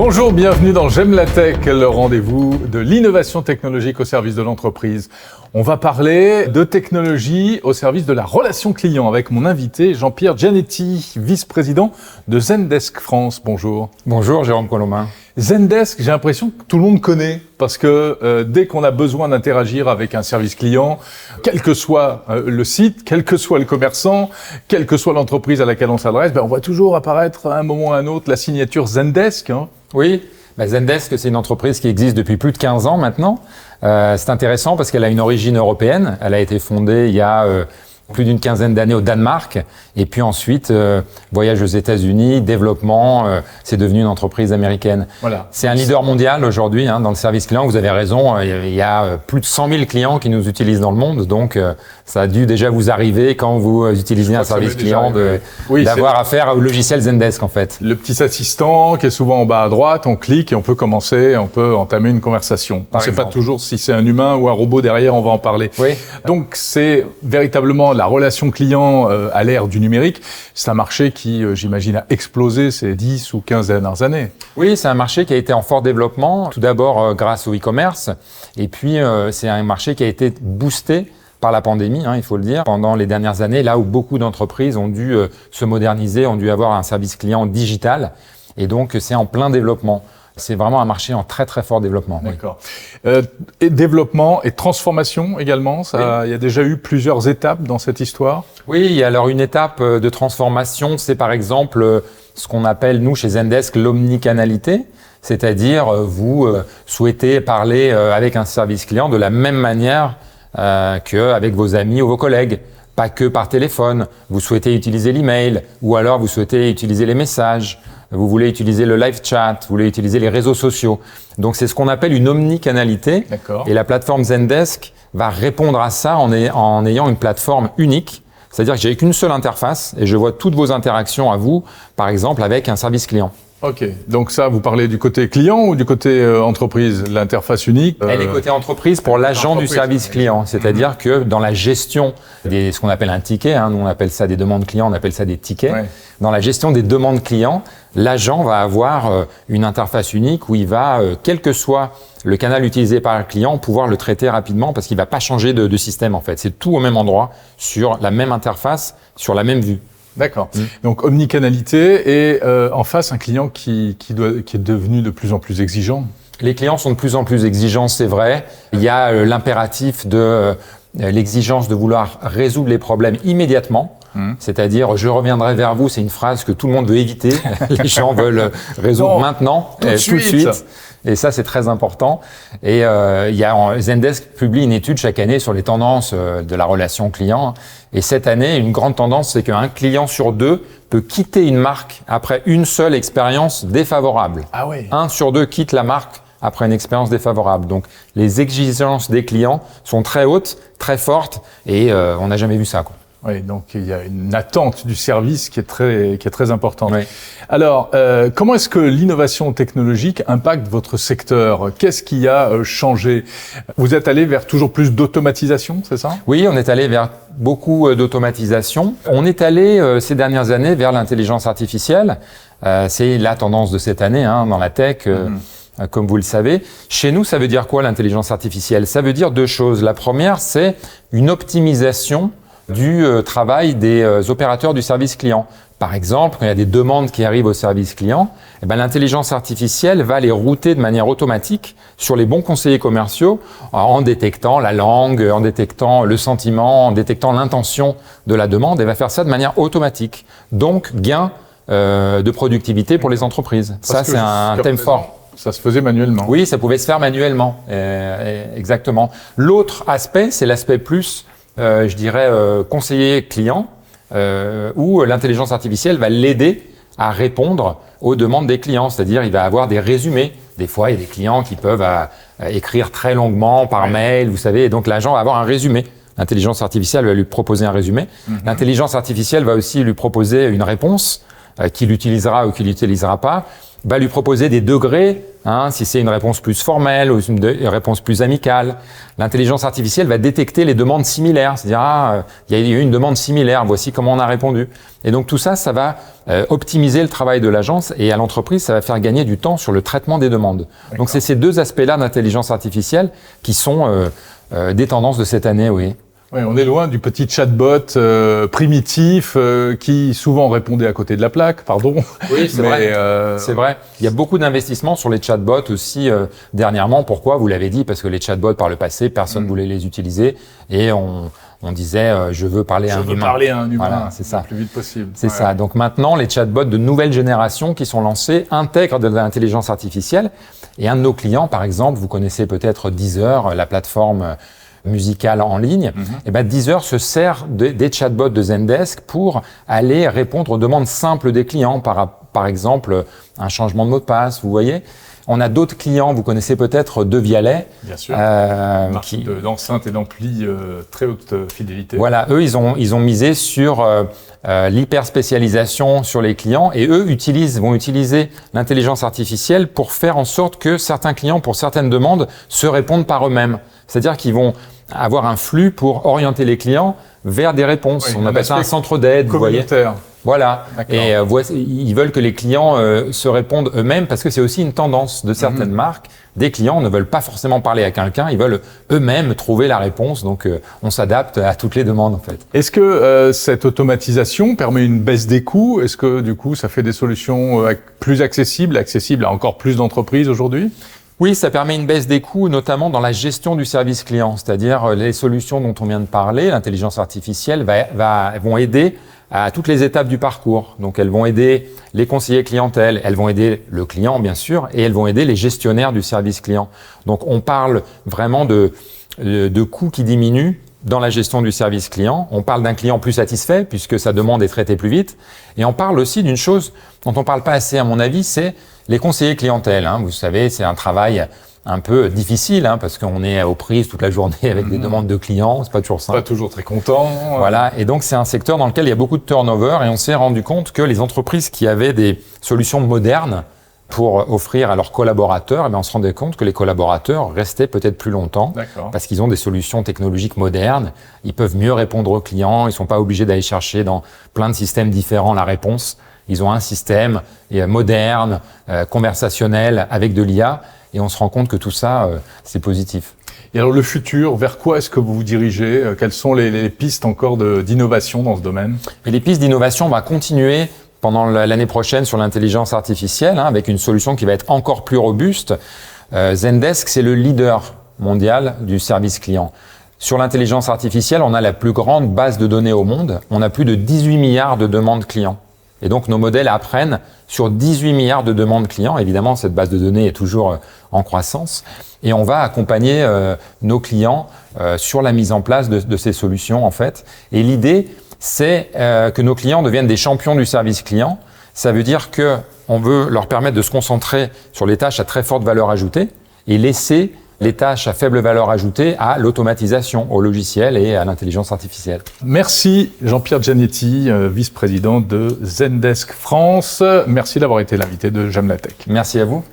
Bonjour, bienvenue dans J'aime la tech, le rendez-vous de l'innovation technologique au service de l'entreprise. On va parler de technologie au service de la relation client avec mon invité Jean-Pierre Gianetti, vice-président de Zendesk France. Bonjour. Bonjour Jérôme Colombin. Zendesk, j'ai l'impression que tout le monde connaît parce que dès qu'on a besoin d'interagir avec un service client, quel que soit le site, quel que soit le commerçant, quelle que soit l'entreprise à laquelle on s'adresse, on voit toujours apparaître à un moment ou à un autre la signature Zendesk. Oui, Zendesk, c'est une entreprise qui existe depuis plus de 15 ans maintenant. C'est intéressant parce qu'elle a une origine européenne. Elle a été fondée il y a plus d'une quinzaine d'années au Danemark. Et puis ensuite, voyage aux États-Unis, développement, c'est devenu une entreprise américaine. Voilà. C'est un leader mondial aujourd'hui dans le service client. Vous avez raison, il y a plus de 100 000 clients qui nous utilisent dans le monde. Donc, ça a dû déjà vous arriver quand vous utilisez un service client d'avoir affaire au logiciel Zendesk en fait. Le petit assistant qui est souvent en bas à droite, on clique et on peut commencer, on peut entamer une conversation. On ne sait pas toujours si c'est un humain ou un robot derrière, on va en parler. Oui. Donc, c'est véritablement la relation client à l'ère du numérique. C'est un marché qui, j'imagine, a explosé ces 10 ou 15 dernières années. Oui, c'est un marché qui a été en fort développement, tout d'abord grâce au e-commerce, et puis c'est un marché qui a été boosté par la pandémie, il faut le dire, pendant les dernières années, là où beaucoup d'entreprises ont dû se moderniser, ont dû avoir un service client digital, et donc c'est en plein développement. C'est vraiment un marché en très très fort développement. D'accord. Et développement et transformation également, il y a déjà eu plusieurs étapes dans cette histoire. Oui, alors une étape de transformation, c'est par exemple ce qu'on appelle nous chez Zendesk l'omnicanalité, c'est-à-dire vous souhaitez parler avec un service client de la même manière qu'avec vos amis ou vos collègues. Pas que par téléphone, vous souhaitez utiliser l'email ou alors vous souhaitez utiliser les messages, vous voulez utiliser le live chat, vous voulez utiliser les réseaux sociaux. Donc c'est ce qu'on appelle une omnicanalité. D'accord. Et la plateforme Zendesk va répondre à ça en ayant une plateforme unique. C'est-à-dire que j'ai qu'une seule interface et je vois toutes vos interactions à vous, par exemple avec un service client. Ok, donc ça, vous parlez du côté client ou du côté entreprise, l'interface unique Elle est côté entreprise pour l'agent du service client, c'est-à-dire que dans la gestion des ce qu'on appelle un ticket, nous on appelle ça des demandes clients, on appelle ça des tickets. Ouais. Dans la gestion des demandes clients, l'agent va avoir une interface unique où il va, quel que soit le canal utilisé par le client, pouvoir le traiter rapidement parce qu'il va pas changer de système en fait. C'est tout au même endroit, sur la même interface, sur la même vue. D'accord. Donc omnicanalité et en face un client qui est devenu de plus en plus exigeant. Les clients sont de plus en plus exigeants, c'est vrai. Il y a l'impératif de l'exigence de vouloir résoudre les problèmes immédiatement. C'est-à-dire, je reviendrai vers vous, c'est une phrase que tout le monde veut éviter. Les gens veulent résoudre maintenant, tout de suite. Et ça, c'est très important. Et Zendesk publie une étude chaque année sur les tendances de la relation client. Et cette année, une grande tendance, c'est qu'un client sur 2 peut quitter une marque après une seule expérience défavorable. Ah oui. 1 sur 2 quitte la marque après une expérience défavorable. Donc, les exigences des clients sont très hautes, très fortes, et on n'a jamais vu ça, quoi. Oui, donc il y a une attente du service qui est très importante. Oui. Alors, comment est-ce que l'innovation technologique impacte votre secteur? Qu'est-ce qui a changé? Vous êtes allé vers toujours plus d'automatisation, c'est ça? Oui, on est allé vers beaucoup d'automatisation. On est allé ces dernières années vers l'intelligence artificielle. C'est la tendance de cette année dans la tech. Comme vous le savez. Chez nous, ça veut dire quoi l'intelligence artificielle? Ça veut dire 2 choses. La première, c'est une optimisation du travail des opérateurs du service client. Par exemple, quand il y a des demandes qui arrivent au service client, l'intelligence artificielle va les router de manière automatique sur les bons conseillers commerciaux en détectant la langue, en détectant le sentiment, en détectant l'intention de la demande et va faire ça de manière automatique. Donc, gain de productivité pour les entreprises. Ça, c'est un thème fort. Ça se faisait manuellement. Oui, ça pouvait se faire manuellement, exactement. L'autre aspect, c'est l'aspect plus je dirais conseiller client où l'intelligence artificielle va l'aider à répondre aux demandes des clients, c'est-à-dire il va avoir des résumés. Des fois, il y a des clients qui peuvent écrire très longuement par mail, vous savez, et donc l'agent va avoir un résumé. L'intelligence artificielle va lui proposer un résumé. L'intelligence artificielle va aussi lui proposer une réponse qui l'utilisera ou qui l'utilisera pas, va lui proposer des degrés, si c'est une réponse plus formelle ou une réponse plus amicale. L'intelligence artificielle va détecter les demandes similaires, c'est-à-dire il y a eu une demande similaire, voici comment on a répondu. Et donc tout ça, ça va optimiser le travail de l'agence et à l'entreprise, ça va faire gagner du temps sur le traitement des demandes. Donc c'est ces deux aspects-là d'intelligence artificielle qui sont des tendances de cette année, oui. Oui, on est loin du petit chatbot primitif qui souvent répondait à côté de la plaque, pardon. Oui, c'est vrai. C'est vrai. Il y a beaucoup d'investissements sur les chatbots aussi dernièrement. Pourquoi? Vous l'avez dit, parce que les chatbots par le passé, personne ne voulait les utiliser et on disait je veux parler à un humain. Je veux parler à un humain, voilà, c'est ça. Le plus vite possible. C'est ça. Donc maintenant, les chatbots de nouvelle génération qui sont lancés intègrent de l'intelligence artificielle. Et un de nos clients, par exemple, vous connaissez peut-être Deezer, la plateforme musicale en ligne, et ben Deezer se sert des chatbots de Zendesk pour aller répondre aux demandes simples des clients, par exemple un changement de mot de passe, vous voyez. On a d'autres clients, vous connaissez peut-être Devialet. Bien sûr. D'enceintes et d'amplis très haute fidélité. Voilà, eux, ils ont misé sur l'hyperspécialisation sur les clients et eux vont utiliser l'intelligence artificielle pour faire en sorte que certains clients, pour certaines demandes, se répondent par eux-mêmes. C'est-à-dire qu'ils vont avoir un flux pour orienter les clients vers des réponses. Oui, on appelle ça un centre d'aide, vous voyez. Voilà. Et ils veulent que les clients se répondent eux-mêmes parce que c'est aussi une tendance de certaines marques. Des clients ne veulent pas forcément parler à quelqu'un, ils veulent eux-mêmes trouver la réponse. Donc, on s'adapte à toutes les demandes, en fait. Est-ce que cette automatisation permet une baisse des coûts? Est-ce que, du coup, ça fait des solutions plus accessibles à encore plus d'entreprises aujourd'hui? Oui, ça permet une baisse des coûts, notamment dans la gestion du service client. C'est-à-dire, les solutions dont on vient de parler, l'intelligence artificielle, vont aider à toutes les étapes du parcours. Donc, elles vont aider les conseillers clientèle, elles vont aider le client, bien sûr, et elles vont aider les gestionnaires du service client. Donc, on parle vraiment de coûts qui diminuent dans la gestion du service client. On parle d'un client plus satisfait, puisque sa demande est traitée plus vite. Et on parle aussi d'une chose dont on parle pas assez, à mon avis, c'est les conseillers clientèle. Vous savez, c'est un travail un peu difficile, parce qu'on est aux prises toute la journée avec des demandes de clients, c'est pas toujours simple. Pas toujours très content. Voilà, et donc c'est un secteur dans lequel il y a beaucoup de turnover et on s'est rendu compte que les entreprises qui avaient des solutions modernes pour offrir à leurs collaborateurs, on se rendait compte que les collaborateurs restaient peut-être plus longtemps parce qu'ils ont des solutions technologiques modernes, ils peuvent mieux répondre aux clients, ils sont pas obligés d'aller chercher dans plein de systèmes différents la réponse. Ils ont un système moderne, conversationnel, avec de l'IA, et on se rend compte que tout ça, c'est positif. Et alors le futur, vers quoi est-ce que vous vous dirigez? Quelles sont les pistes encore d'innovation dans ce domaine? Et les pistes d'innovation vont continuer pendant l'année prochaine sur l'intelligence artificielle, avec une solution qui va être encore plus robuste. Zendesk, c'est le leader mondial du service client. Sur l'intelligence artificielle, on a la plus grande base de données au monde. On a plus de 18 milliards de demandes clients. Et donc, nos modèles apprennent sur 18 milliards de demandes clients. Évidemment, cette base de données est toujours en croissance. Et on va accompagner nos clients sur la mise en place de ces solutions, en fait. Et l'idée, c'est que nos clients deviennent des champions du service client. Ça veut dire qu'on veut leur permettre de se concentrer sur les tâches à très forte valeur ajoutée et laisser les tâches à faible valeur ajoutée à l'automatisation, au logiciel et à l'intelligence artificielle. Merci Jean-Pierre Giannetti, vice-président de Zendesk France. Merci d'avoir été l'invité de J'aime la tech. Merci à vous.